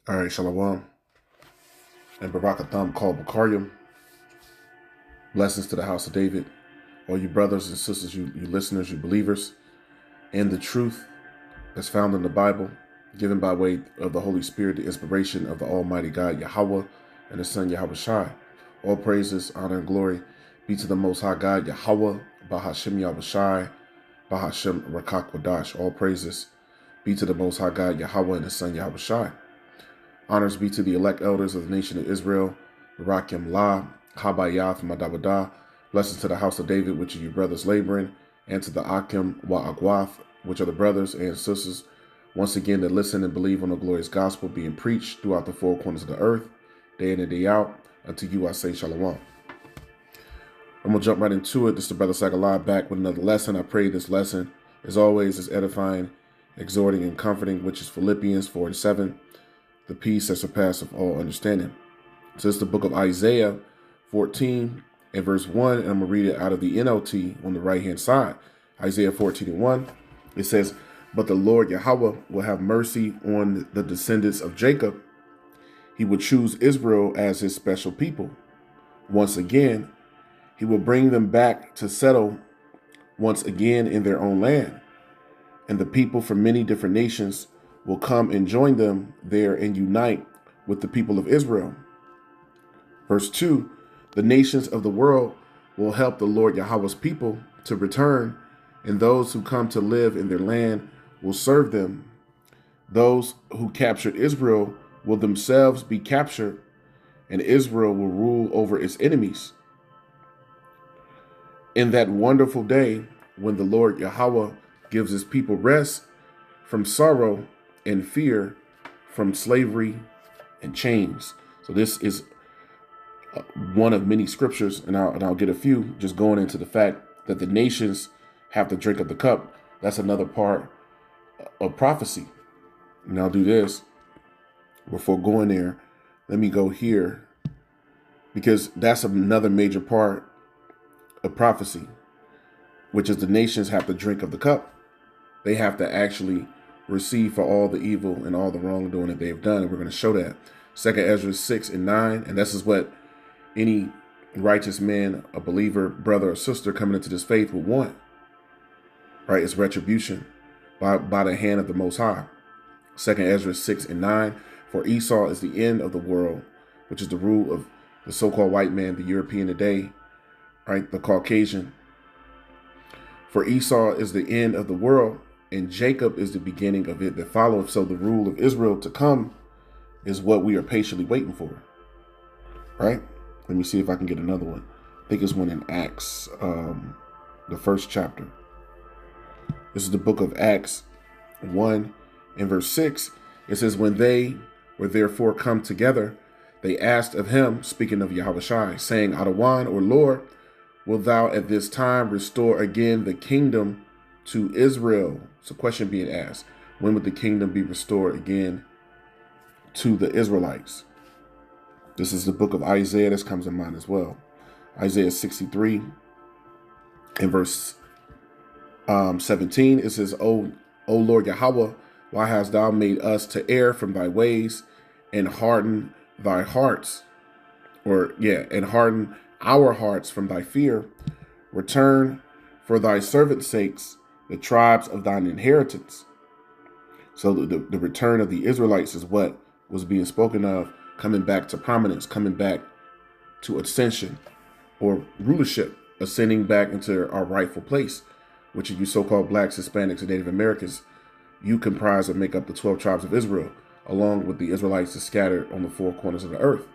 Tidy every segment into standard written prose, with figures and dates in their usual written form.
All right, Shalom and Barakatham called Bakaryam. Blessings to the house of David, all you brothers and sisters, you listeners, you believers, and the truth that's found in the Bible, given by way of the Holy Spirit, the inspiration of the Almighty God, Yahweh, and His Son, Yahweh Shai. All praises, honor, and glory be to the Most High God, Yahweh, Bahashem Yahweh Shai, Bahashem Rakak Wadash. All praises be to the Most High God, Yahweh, and His Son, Yahweh Shai. Honors be to the elect elders of the nation of Israel, Rakim La, Habayath, Madabada. Blessings to the house of David, which are you brothers laboring, and to the Akim Wa Agwath, which are the brothers and sisters, once again, that listen and believe on the glorious gospel being preached throughout the four corners of the earth, day in and day out. Unto you I say shalom. I'm going to jump right into it. This is the Brother Sagalai back with another lesson. I pray this lesson, as always, is edifying, exhorting, and comforting, which is Philippians 4:7. The peace that surpasses all understanding. So it's the book of Isaiah 14 and verse 1, and I'm going to read it out of the NLT on the right-hand side. Isaiah 14:1, it says, "But the Lord Yahweh will have mercy on the descendants of Jacob. He will choose Israel as his special people. Once again, he will bring them back to settle once again in their own land. And the people from many different nations will come and join them there and unite with the people of Israel." Verse 2, "The nations of the world will help the Lord Yahweh's people to return, and those who come to live in their land will serve them. Those who captured Israel will themselves be captured, and Israel will rule over its enemies. In that wonderful day, when the Lord Yahweh gives his people rest from sorrow and fear, from slavery and chains." So this is one of many scriptures, and I'll get a few, just going into the fact that the nations have to drink of the cup. That's another part of prophecy. And I'll do this before going there. Let me go here, because that's another major part of prophecy, which is the nations have to drink of the cup. They have to actually receive for all the evil and all the wrongdoing that they've done. And we're going to show that. 2 Ezra 6:9. And this is what any righteous man, a believer, brother or sister coming into this faith would want. Right? It's retribution by the hand of the Most High. 2 Ezra 6:9. "For Esau is the end of the world," which is the rule of the so-called white man, the European today, right? The Caucasian. "For Esau is the end of the world, and Jacob is the beginning of it that followeth." So the rule of Israel to come is what we are patiently waiting for, right? Let me see if I can get another one. I think it's one in Acts, the first chapter. This is the book of Acts 1 and verse 6. It says, "When they were therefore come together, they asked of him," speaking of Yahweh Shai, "saying, Adawan, or Lord, wilt thou at this time restore again the kingdom to Israel?" It's a question being asked. When would the kingdom be restored again to the Israelites? This is the book of Isaiah. This comes to mind as well. Isaiah 63 and verse 17. It says, O Lord Yahweh, why hast thou made us to err from thy ways and harden thy hearts? And harden our hearts from thy fear. Return for thy servants' sakes the tribes of thine inheritance. So the return of the Israelites is what was being spoken of, coming back to prominence, coming back to ascension or rulership, ascending back into our rightful place, which are you so-called blacks, Hispanics, and Native Americans. You comprise or make up the 12 tribes of Israel, along with the Israelites scattered on the four corners of the earth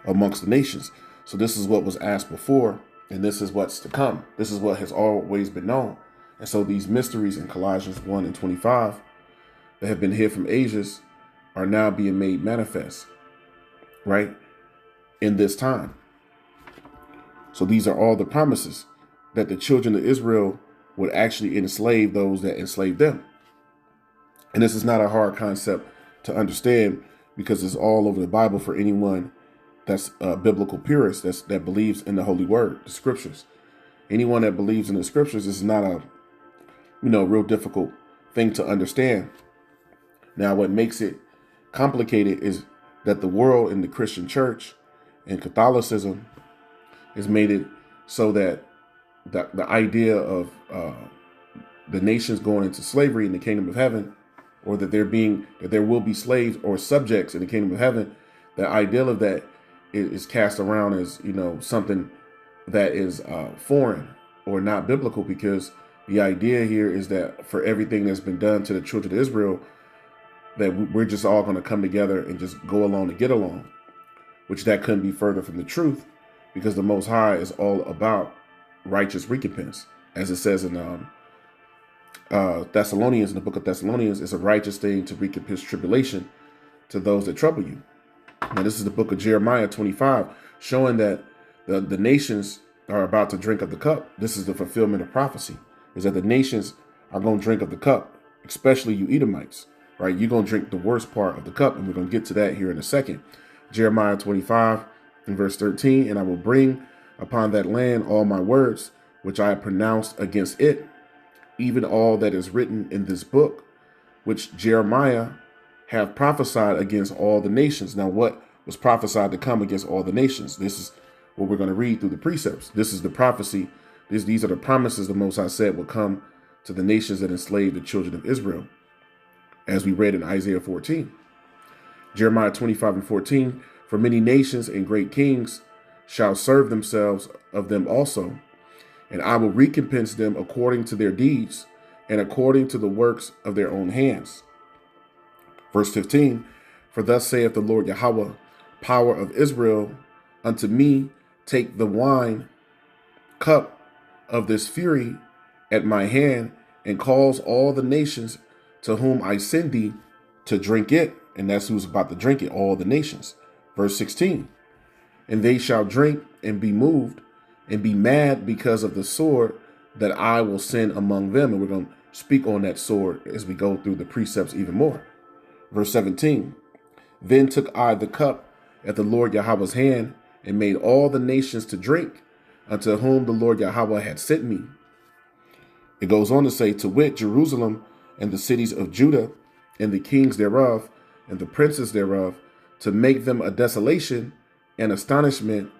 amongst the nations. So this is what was asked before, and this is what's to come. This is what has always been known. And so these mysteries in Colossians 1 and 25 that have been hid from ages are now being made manifest, right, in this time. So these are all the promises that the children of Israel would actually enslave those that enslaved them. And this is not a hard concept to understand, because it's all over the Bible for anyone that's a biblical purist, that believes in the Holy Word, the Scriptures. Anyone that believes in the Scriptures is not a real difficult thing to understand. Now, what makes it complicated is that the world in the Christian church and Catholicism has made it so that the idea of the nations going into slavery in the kingdom of heaven, or that there will be slaves or subjects in the kingdom of heaven, the ideal of that is cast around as, something that is foreign or not biblical, because the idea here is that for everything that's been done to the children of Israel, that we're just all going to come together and just go along to get along, which that couldn't be further from the truth, because the Most High is all about righteous recompense. As it says in Thessalonians, in the book of Thessalonians, it's a righteous thing to recompense tribulation to those that trouble you. Now, this is the book of Jeremiah 25, showing that the nations are about to drink of the cup. This is the fulfillment of prophecy, is that the nations are going to drink of the cup, especially you Edomites, right? You're going to drink the worst part of the cup, and we're going to get to that here in a second. Jeremiah 25 and verse 13, and I will bring upon that land all my words, which I have pronounced against it, even all that is written in this book, which Jeremiah have prophesied against all the nations. Now, what was prophesied to come against all the nations? This is what we're going to read through the precepts. This is the prophecy. These are the promises the Most High said will come to the nations that enslaved the children of Israel, as we read in Isaiah 14. Jeremiah 25 and 14, for many nations and great kings shall serve themselves of them also, and I will recompense them according to their deeds and according to the works of their own hands. Verse 15, for thus saith the Lord Yahweh, power of Israel, unto me take the wine cup of this fury at my hand, and cause all the nations to whom I send thee to drink it. And that's who's about to drink it, all the nations. Verse 16, and they shall drink and be moved and be mad because of the sword that I will send among them. And we're going to speak on that sword as we go through the precepts even more. Verse 17, then took I the cup at the Lord Yahweh's hand, and made all the nations to drink, unto whom the Lord Yahweh had sent me. It goes on to say, to wit, Jerusalem and the cities of Judah, and the kings thereof, and the princes thereof, to make them a desolation and astonishment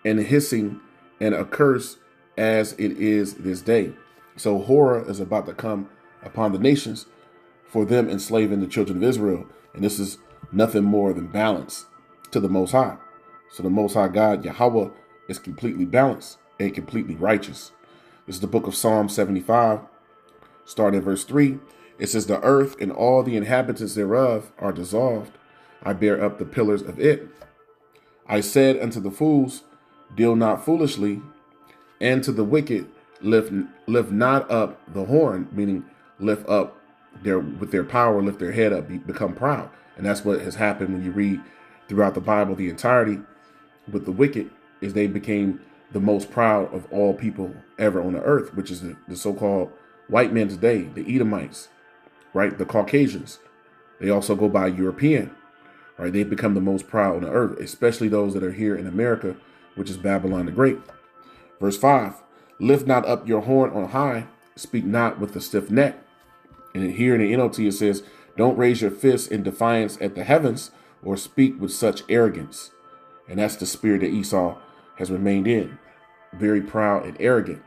and hissing and a curse, as it is this day. So horror is about to come upon the nations for them enslaving the children of Israel. And this is nothing more than balance to the Most High. So the Most High God, Yahweh, is completely balanced and completely righteous. This is the book of Psalm 75, starting at verse 3. It says, the earth and all the inhabitants thereof are dissolved. I bear up the pillars of it. I said unto the fools, deal not foolishly, and to the wicked, lift not up the horn, meaning lift up with their power, lift their head up, become proud. And that's what has happened when you read throughout the Bible, the entirety with the wicked, is they became the most proud of all people ever on the earth, which is the so-called white men today, the Edomites, right? The Caucasians. They also go by European, right? They become the most proud on the earth, especially those that are here in America, which is Babylon the Great. Verse 5, lift not up your horn on high, speak not with a stiff neck. And here in the NLT it says, don't raise your fist in defiance at the heavens, or speak with such arrogance. And that's the spirit that Esau has remained in. Very proud and arrogant.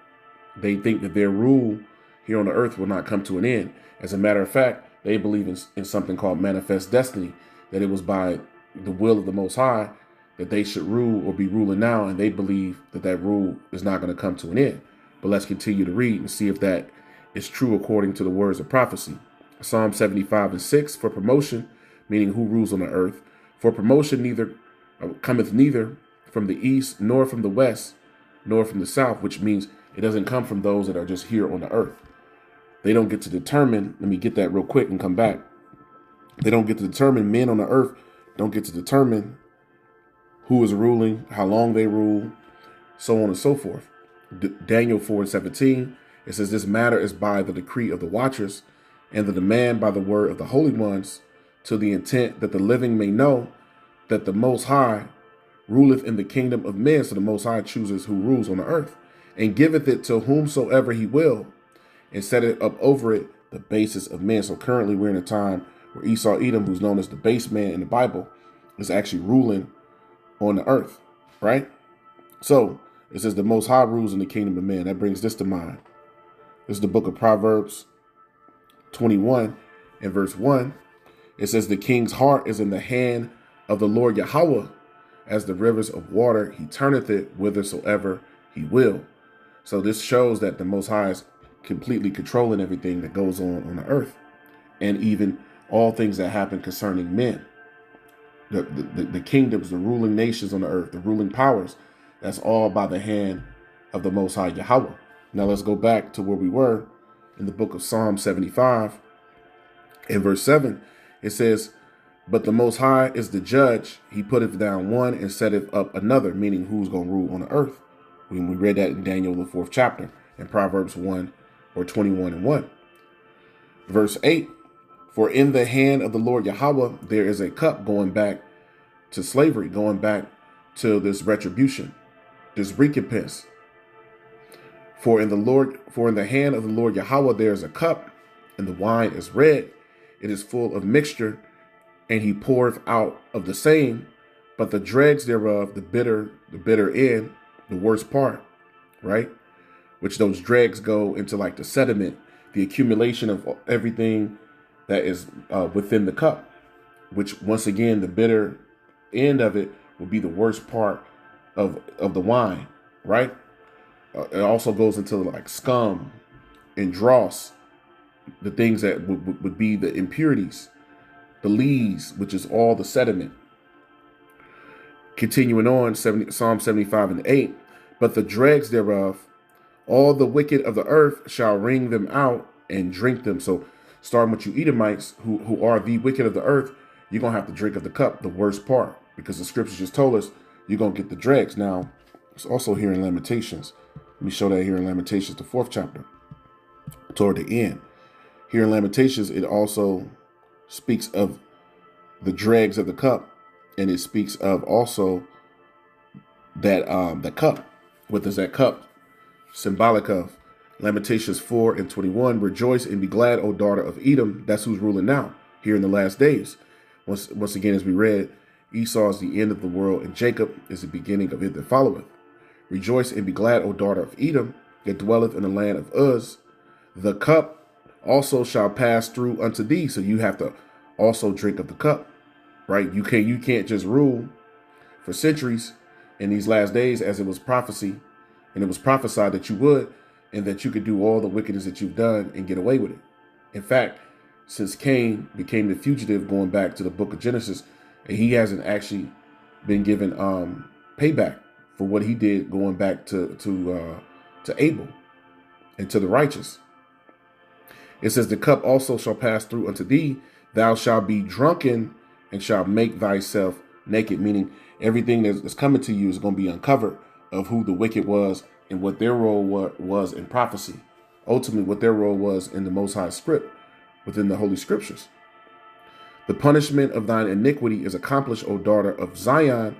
They think that their rule here on the earth will not come to an end. As a matter of fact, they believe in something called manifest destiny, that it was by the will of the Most High that they should rule or be ruling now. And they believe that that rule is not going to come to an end. But let's continue to read and see if that is true according to the words of prophecy. Psalm 75 and 6, for promotion, meaning who rules on the earth. For promotion cometh neither from the east, nor from the west, nor from the south, which means it doesn't come from those that are just here on the earth. They don't get to determine, let me get that real quick and come back. They don't get to determine, men on the earth don't get to determine who is ruling, how long they rule, so on and so forth. Daniel 4 and 17, it says, this matter is by the decree of the watchers, and the demand by the word of the holy ones, to the intent that the living may know that the Most High ruleth in the kingdom of men. So the Most High chooses who rules on the earth, and giveth it to whomsoever he will, and set it up over it the basis of men. So currently we're in a time where Esau Edom, who's known as the base man in the Bible, is actually ruling on the earth, right? So it says the Most High rules in the kingdom of man. That brings this to mind. This is the book of Proverbs 21 and verse 1. It says the king's heart is in the hand of the Lord Yahweh. As the rivers of water, he turneth it whithersoever he will. So this shows that the Most High is completely controlling everything that goes on the earth, and even all things that happen concerning men. The kingdoms, the ruling nations on the earth, the ruling powers, that's all by the hand of the Most High Yahweh. Now let's go back to where we were in the book of Psalm 75. In verse 7, it says, but the Most High is the judge. He putteth down one and setteth up another, meaning who's going to rule on the earth. When we read that in Daniel, the 4th chapter, in Proverbs 1 or 21 and 1. Verse 8, for in the hand of the Lord Yahweh, there is a cup going back to slavery, going back to this retribution, this recompense. For in the hand of the Lord Yahweh, there is a cup, and the wine is red. It is full of mixture, and he poureth out of the same, but the dregs thereof, the bitter end, the worst part, right? Which those dregs go into like the sediment, the accumulation of everything that is within the cup, which once again, the bitter end of it will be the worst part of the wine, right? It also goes into like scum and dross, the things that would be the impurities, the lees, which is all the sediment. Continuing on, Psalm 75 and 8, but the dregs thereof, all the wicked of the earth shall wring them out and drink them. So starting with you Edomites, who are the wicked of the earth, you're going to have to drink of the cup, the worst part, because the scriptures just told us you're going to get the dregs. Now, it's also here in Lamentations. Let me show that here in Lamentations, the 4th chapter, toward the end. Here in Lamentations, it also speaks of the dregs of the cup, and it speaks of also that the cup. What does that cup symbolic of? Lamentations 4 and 21, rejoice and be glad, O daughter of Edom. That's who's ruling now, here in the last days. Once again, as we read, Esau is the end of the world, and Jacob is the beginning of it that followeth. Rejoice and be glad, O daughter of Edom, that dwelleth in the land of Uz. The cup also shall pass through unto thee. So you have to also drink of the cup, right? You can't just rule for centuries in these last days, as it was prophecy, and it was prophesied that you would, and that you could do all the wickedness that you've done and get away with it. In fact, since Cain became the fugitive, going back to the book of Genesis, and he hasn't actually been given payback for what he did, going back to Abel and to the righteous. It says, the cup also shall pass through unto thee. Thou shalt be drunken and shalt make thyself naked, meaning everything that's coming to you is going to be uncovered of who the wicked was and what their role was in prophecy. Ultimately, what their role was in the Most High script within the Holy Scriptures. The punishment of thine iniquity is accomplished, O daughter of Zion.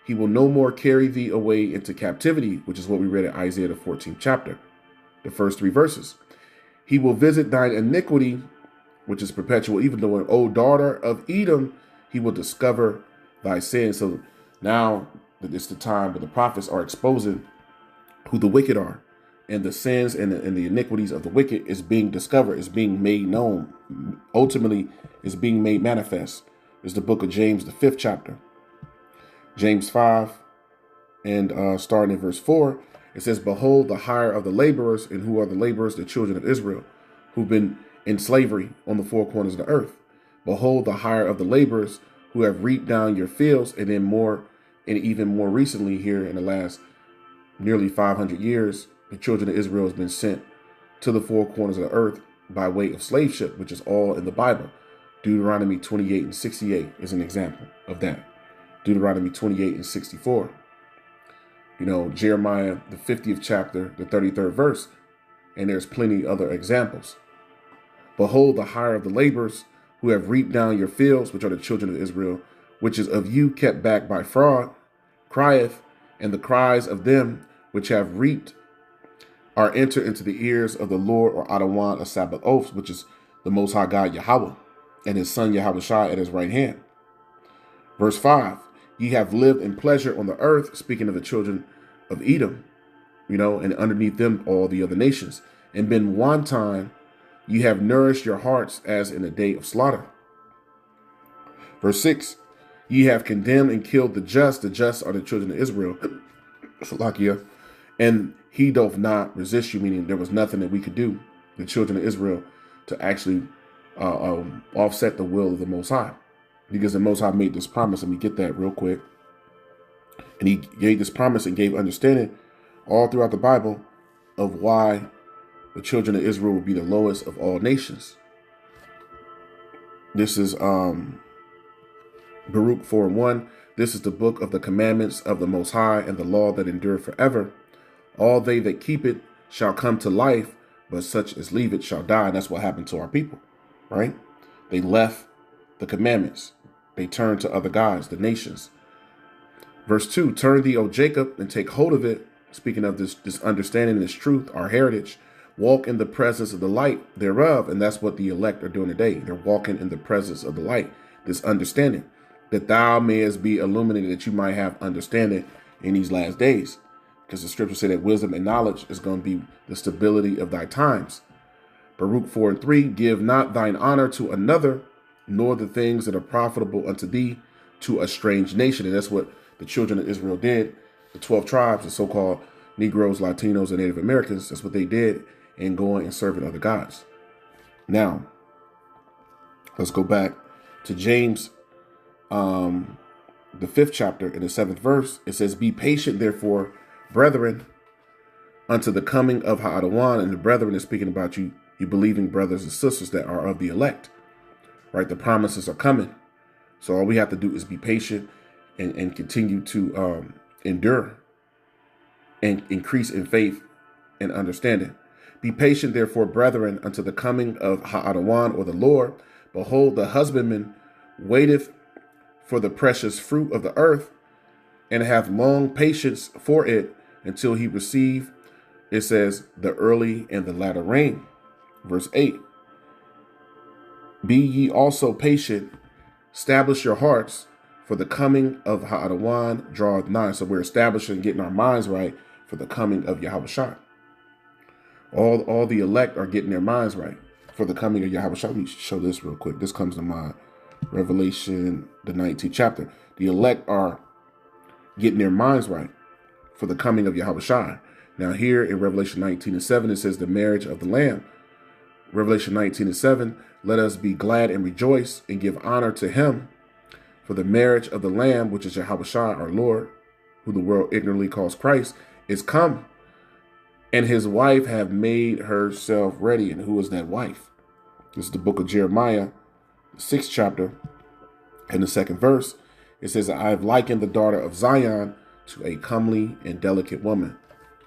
He will no more carry thee away into captivity, which is what we read in Isaiah, the 14th chapter, the first 3 verses. He will visit thine iniquity, which is perpetual, even though, O daughter of Edom, he will discover thy sin. So now it's the time where the prophets are exposing who the wicked are, and the sins and the iniquities of the wicked is being discovered, is being made known, ultimately is being made manifest. It's the book of James, the 5th chapter. James 5, and starting in verse 4, it says, behold the hire of the laborers. And who are the laborers? The children of Israel, who've been in slavery on the 4 corners of the earth. Behold the hire of the laborers, who have reaped down your fields. And then more, and even more recently, here in the last nearly 500 years, the children of Israel has been sent to the 4 corners of the earth by way of slave ship, which is all in the Bible. Deuteronomy 28 and 68 is an example of that. Deuteronomy 28 and 64. You know, Jeremiah, the 50th chapter, the 33rd verse. And there's plenty other examples. Behold the hire of the laborers, who have reaped down your fields, which are the children of Israel, which is of you kept back by fraud, crieth, and the cries of them which have reaped are entered into the ears of the Lord, or Adawan, a Sabbath oaths, which is the Most High God Yahweh. and his son Yahushua at his right hand. Verse 5, ye have lived in pleasure on the earth, speaking of the children of Edom, and underneath them all the other nations, and been wanton, ye have nourished your hearts as in a day of slaughter. Verse 6, ye have condemned and killed the just are the children of Israel, Salakia, and he doth not resist you, meaning there was nothing that we could do, the children of Israel, to actually offset the will of the Most High. Because the Most High made this promise, and we get that real quick. And he gave this promise and gave understanding all throughout the Bible of why the children of Israel will be the lowest of all nations. This is Baruch 4:1. This is the book of the commandments of the Most High and the law that endure forever. All they that keep it shall come to life, but such as leave it shall die. And that's what happened to our people, right? They left the commandments. They turned to other gods, the nations. Verse 2, turn thee, O Jacob, and take hold of it. Speaking of this understanding, this truth, our heritage. Walk in the presence of the light thereof. And that's what the elect are doing today. They're walking in the presence of the light, this understanding, that thou mayest be illuminated, that you might have understanding in these last days. Because the scriptures say that wisdom and knowledge is going to be the stability of thy times. Baruch 4:3, give not thine honor to another, nor the things that are profitable unto thee to a strange nation. And that's what the children of Israel did. The 12 tribes, the so-called Negroes, Latinos, and Native Americans, that's what they did in going and serving other gods. Now, let's go back to James, the 5th chapter, in the 7th verse. It says, be patient, therefore, brethren, unto the coming of Ha'adawan. And the brethren is speaking about you believing brothers and sisters that are of the elect, right? The promises are coming. So all we have to do is be patient and continue to endure and increase in faith and understanding. Be patient, therefore, brethren, unto the coming of Ha'adawan, or the Lord. Behold, the husbandman waiteth for the precious fruit of the earth, and have long patience for it until he receive, it says, the early and the latter rain. Verse 8, be ye also patient, establish your hearts, for the coming of Ha'adawan draweth nigh. So we're establishing, getting our minds right for the coming of Yahushua. All the elect are getting their minds right for the coming of Yahushua. Let me show this real quick. This comes to mind. Revelation, the 19th chapter. The elect are getting their minds right for the coming of Yahushua. Now here in Revelation 19:7, it says the marriage of the Lamb. Revelation 19:7, let us be glad and rejoice and give honor to him, for the marriage of the Lamb, which is Yahushua our Lord, who the world ignorantly calls Christ, is come, and his wife have made herself ready. And who is that wife? This is the book of Jeremiah, the 6th chapter, and the 2nd verse. It says, I have likened the daughter of Zion to a comely and delicate woman,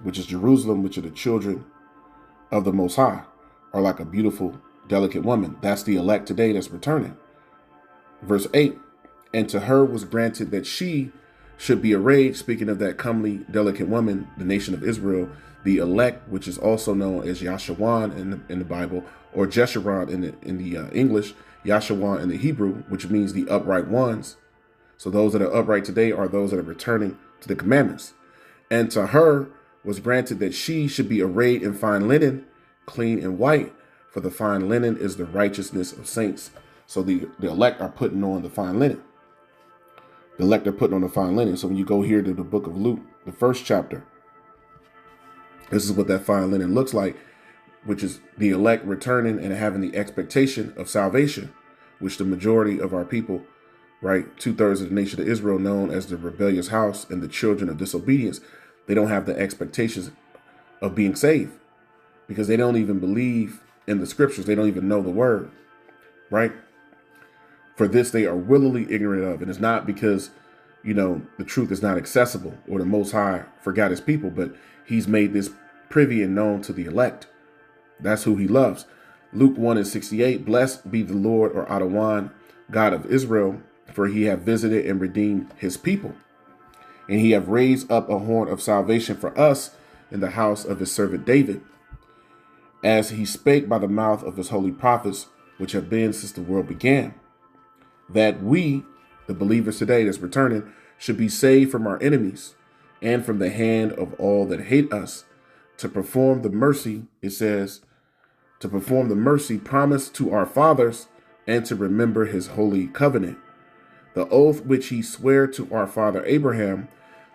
which is Jerusalem, which are the children of the Most High, are like a beautiful, delicate woman. That's the elect today that's returning. Verse 8, and to her was granted that she should be arrayed, speaking of that comely, delicate woman, the nation of Israel, the elect, which is also known as Yashawan in the Bible, or Jeshurun in the English, Yashawan in the Hebrew, which means the upright ones. So those that are upright today are those that are returning to the commandments. And to her was granted that she should be arrayed in fine linen, clean and white, for the fine linen is the righteousness of saints. So the elect are putting on the fine linen. The elect are putting on the fine linen. So when you go here to the book of Luke, the 1st chapter, this is what that fine linen looks like, which is the elect returning and having the expectation of salvation, which the majority of our people, right, 2/3 of the nation of Israel, known as the rebellious house and the children of disobedience, they don't have the expectations of being saved because they don't even believe in the scriptures. They don't even know the word, right? For this they are willingly ignorant of. And it's not because, the truth is not accessible or the Most High forgot his people, but he's made this privy and known to the elect. That's who he loves. Luke 1:68, blessed be the Lord, or Adawan, God of Israel, for he hath visited and redeemed his people. And he hath raised up a horn of salvation for us in the house of his servant David, as he spake by the mouth of his holy prophets which have been since the world began, that we, the believers today that's returning, should be saved from our enemies and from the hand of all that hate us, to perform the mercy, it says, to perform the mercy promised to our fathers, and to remember his holy covenant, the oath which he sware to our father Abraham,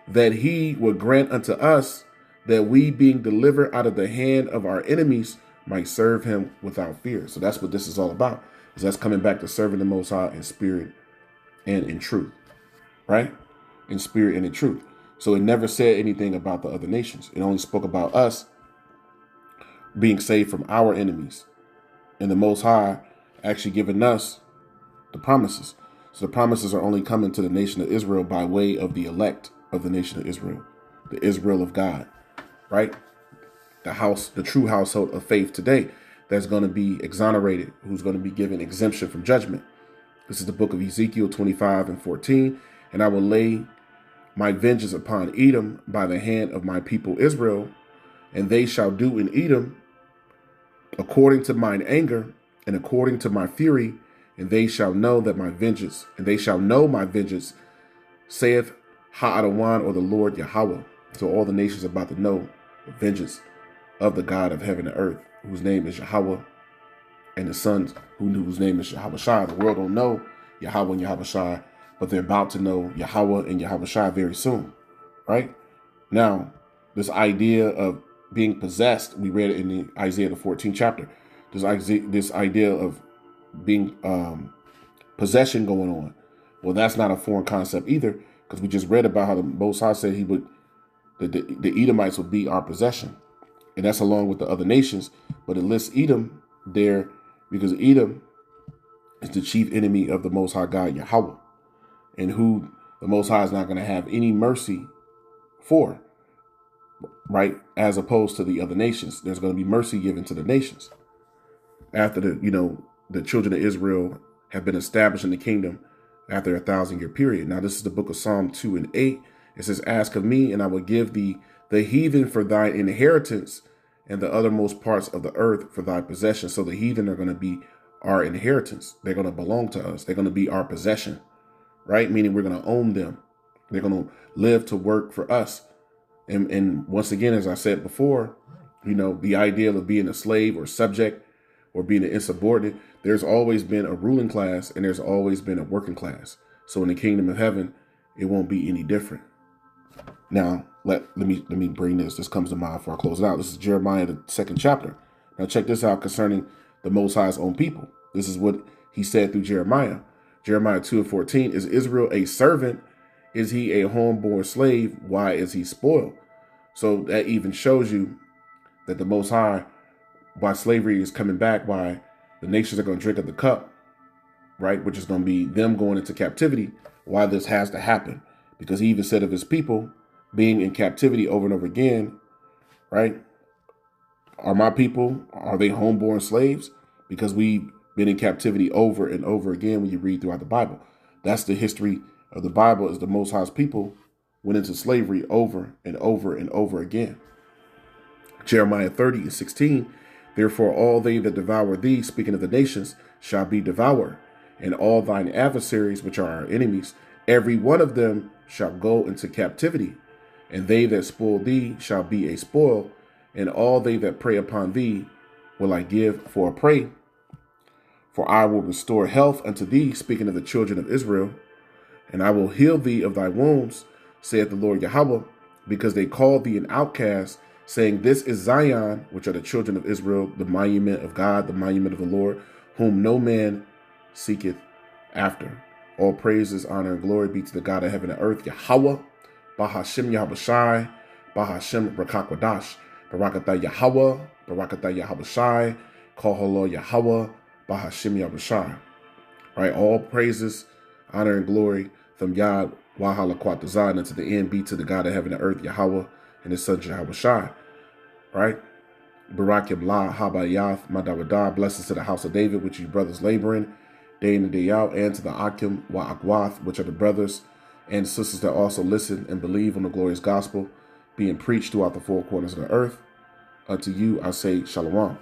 that he would grant unto us, that we, being delivered out of the hand of our enemies, might serve him without fear. So that's what this is all about. Is that's coming back to serving the Most High in spirit and in truth, right? In spirit and in truth. So it never said anything about the other nations. It only spoke about us being saved from our enemies, and the Most High actually giving us the promises. So the promises are only coming to the nation of Israel by way of the elect of the nation of Israel, the Israel of God, right? The true household of faith today that's going to be exonerated, who's going to be given exemption from judgment. This is the book of Ezekiel 25:14. And I will lay my vengeance upon Edom by the hand of my people Israel, and they shall do in Edom according to mine anger and according to my fury, and they shall know that my vengeance, saith Ha'adawan, or the Lord Yahweh. So all the nations are about to know the vengeance of the God of heaven and earth, whose name is Yahweh, and the Son whose name is Yahweh Shai. The world don't know Yahweh and Yahweh Shai, but they're about to know Yahweh and Yahweh Shai very soon, right? Now, this idea of being possessed, we read it in the Isaiah the 14th chapter. This idea of being possession going on. Well, that's not a foreign concept either, because we just read about how the Most High said the Edomites would be our possession. And that's along with the other nations. But it lists Edom there because Edom is the chief enemy of the Most High God, Yahweh, and who the Most High is not going to have any mercy for, right? As opposed to the other nations. There's going to be mercy given to the nations after the children of Israel have been established in the kingdom after a 1,000-year period. Now, this is the book of Psalm 2:8. It says, ask of me, and I will give thee the heathen for thy inheritance, and the uttermost parts of the earth for thy possession. So the heathen are going to be our inheritance. They're going to belong to us. They're going to be our possession, right? Meaning we're going to own them. They're going to live to work for us. And once again, as I said before, the idea of being a slave or subject or being an insubordinate, there's always been a ruling class and there's always been a working class. So in the kingdom of heaven, it won't be any different. Now, let me bring this. This comes to mind before I close it out. This is Jeremiah, the 2nd chapter. Now check this out concerning the Most High's own people. This is what he said through Jeremiah. Jeremiah 2:14, is Israel a servant? Is he a homeborn slave? Why is he spoiled? So that even shows you that the Most High, why slavery is coming back, why the nations are going to drink of the cup, right? Which is going to be them going into captivity, why this has to happen. Because he even said of his people being in captivity over and over again, right? Are my people, are they homeborn slaves? Because we've been in captivity over and over again when you read throughout the Bible. That's the history of the Bible, is the Most High's people went into slavery over and over and over again. Jeremiah 30:16, therefore all they that devour thee, speaking of the nations, shall be devoured, and all thine adversaries, which are our enemies, every one of them shall go into captivity, and they that spoil thee shall be a spoil, and all they that prey upon thee will I give for a prey. For I will restore health unto thee, speaking of the children of Israel, and I will heal thee of thy wounds, saith the Lord Yahweh, because they called thee an outcast, saying, this is Zion, which are the children of Israel, the monument of God, the monument of the Lord, whom no man seeketh after. All praises, honor, and glory be to the God of heaven and earth, Yahweh, Bahashem Yahweh Shai, Bahashem Rakakwadash, Barakatah Yahweh, Barakatah Yahweh Shai, Koholo Yahweh, Bahashem Yahweh Shai. Right, all praises, honor, and glory from Yad Wahala Kwatazan unto the end be to the God of heaven and earth, Yahweh, and his son Yahweh Shai. Right? Barakim La Habayath Madawadah, blessings to the house of David, which you brothers laboring day in and day out, and to the Akim Wa Akwath, which are the brothers and sisters that also listen and believe on the glorious gospel being preached throughout the four corners of the earth. Unto you I say Shalom.